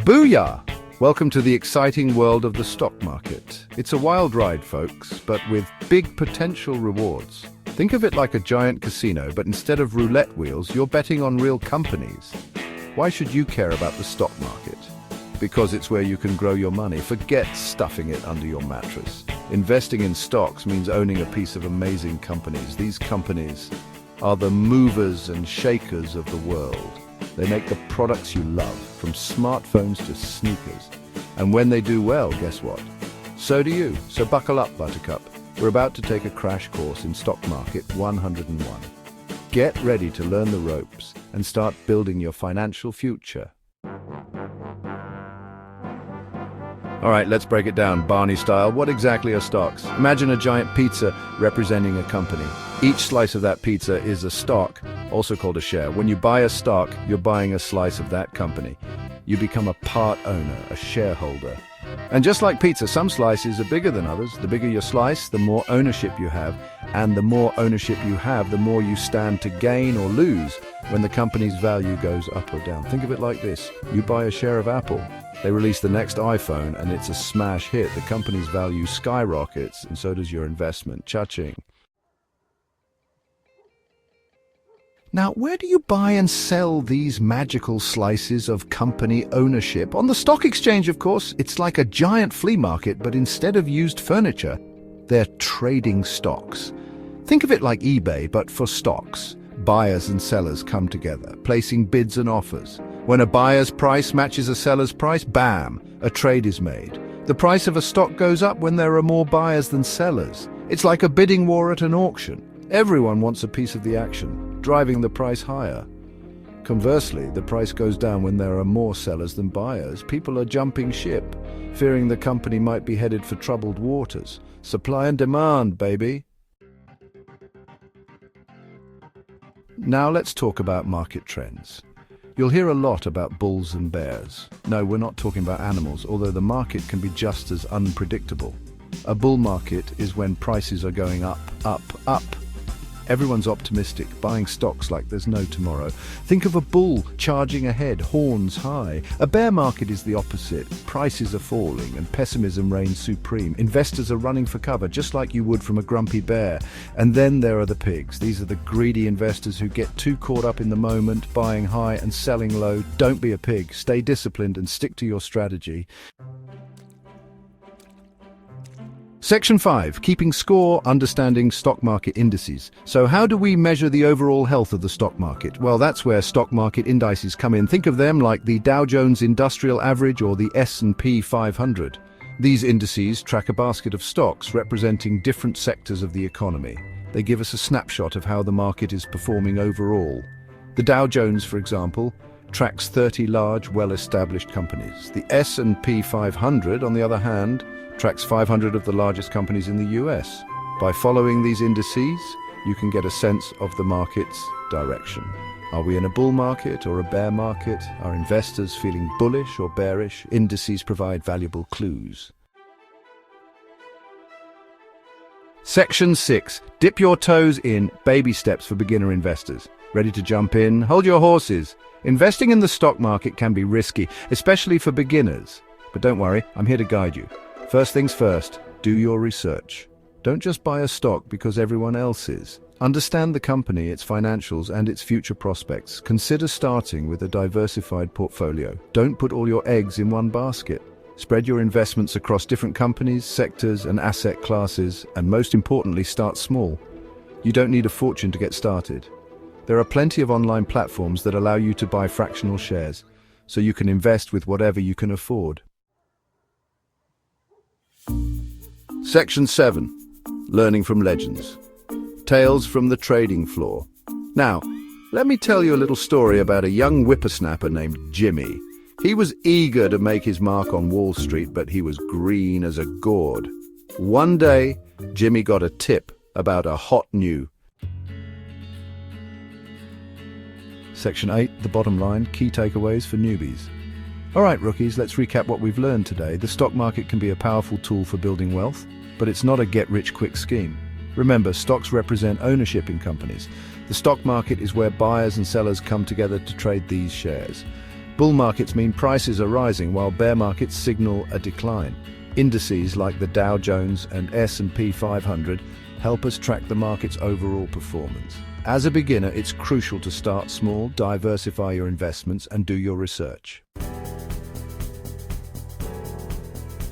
Booyah! Welcome to the exciting world of the stock market. It's a wild ride, folks, but with big potential rewards. Think of it like a giant casino, but instead of roulette wheels, you're betting on real companies. Why should you care about the stock market? Because it's where you can grow your money. Forget stuffing it under your mattress. Investing in stocks means owning a piece of amazing companies. These companies are the movers and shakers of the world. They make the products you love, from smartphones to sneakers. And when they do well, guess what? So do you. So buckle up, Buttercup. We're about to take a crash course in Stock Market 101. Get ready to learn the ropes and start building your financial future. All right, let's break it down, Barney style. What exactly are stocks? Imagine a giant pizza representing a company. Each slice of that pizza is a stock, also called a share. When you buy a stock, you're buying a slice of that company. You become a part owner, a shareholder. And just like pizza, some slices are bigger than others. The bigger your slice, the more ownership you have. And the more ownership you have, the more you stand to gain or lose when the company's value goes up or down. Think of it like this. You buy a share of Apple. They release the next iPhone and it's a smash hit. The company's value skyrockets and so does your investment. Cha-ching. Now, where do you buy and sell these magical slices of company ownership? On the stock exchange, of course. It's like a giant flea market, but instead of used furniture, they're trading stocks. Think of it like eBay, but for stocks. Buyers and sellers come together, placing bids and offers. When a buyer's price matches a seller's price, bam, a trade is made. The price of a stock goes up when there are more buyers than sellers. It's like a bidding war at an auction. Everyone wants a piece of the action, driving the price higher. Conversely, the price goes down when there are more sellers than buyers. People are jumping ship, fearing the company might be headed for troubled waters. Supply and demand, baby. Now let's talk about market trends. You'll hear a lot about bulls and bears. No, we're not talking about animals, although the market can be just as unpredictable. A bull market is when prices are going up, up, up. Everyone's optimistic, buying stocks like there's no tomorrow. Think of a bull charging ahead, horns high. A bear market is the opposite. Prices are falling and pessimism reigns supreme. Investors are running for cover, just like you would from a grumpy bear. And then there are the pigs. These are the greedy investors who get too caught up in the moment, buying high and selling low. Don't be a pig. Stay disciplined and stick to your strategy. Section 5. Keeping score, understanding stock market indices. So how do we measure the overall health of the stock market? Well, that's where stock market indices come in. Think of them like the Dow Jones Industrial Average or the S&P 500. These indices track a basket of stocks representing different sectors of the economy. They give us a snapshot of how the market is performing overall. The Dow Jones, for example, tracks 30 large, well-established companies. The S&P 500, on the other hand, tracks 500 of the largest companies in the US. By following these indices, you can get a sense of the market's direction. Are we in a bull market or a bear market? Are investors feeling bullish or bearish? Indices provide valuable clues. Section 6. Dip your toes in. Baby steps for beginner investors. Ready to jump in? Hold your horses. Investing in the stock market can be risky, especially for beginners. But don't worry, I'm here to guide you. First things first, do your research. Don't just buy a stock because everyone else is. Understand the company, its financials, and its future prospects. Consider starting with a diversified portfolio. Don't put all your eggs in one basket. Spread your investments across different companies, sectors, and asset classes, and most importantly, start small. You don't need a fortune to get started. There are plenty of online platforms that allow you to buy fractional shares, so you can invest with whatever you can afford. Section 7. Learning from legends. Tales from the trading floor. Now, let me tell you a little story about a young whippersnapper named Jimmy. He was eager to make his mark on Wall Street, but he was green as a gourd. One day, Jimmy got a tip about a hot new. Section 8. The bottom line. Key takeaways for newbies. All right, rookies, let's recap what we've learned today. The stock market can be a powerful tool for building wealth, but it's not a get-rich-quick scheme. Remember, stocks represent ownership in companies. The stock market is where buyers and sellers come together to trade these shares. Bull markets mean prices are rising while bear markets signal a decline. Indices like the Dow Jones and S&P 500 help us track the market's overall performance. As a beginner, it's crucial to start small, diversify your investments, and do your research.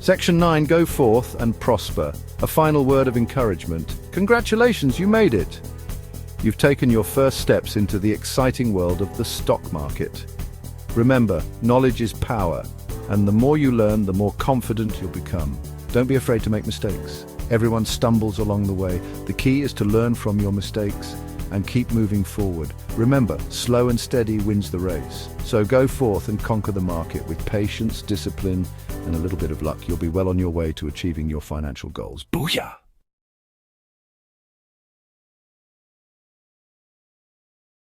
Section 9, go forth and prosper. A final word of encouragement. Congratulations, you made it. You've taken your first steps into the exciting world of the stock market. Remember, knowledge is power, and the more you learn, the more confident you'll become. Don't be afraid to make mistakes. Everyone stumbles along the way. The key is to learn from your mistakes and keep moving forward. Remember, slow and steady wins the race. So go forth and conquer the market with patience, discipline, and a little bit of luck. You'll be well on your way to achieving your financial goals. Booyah!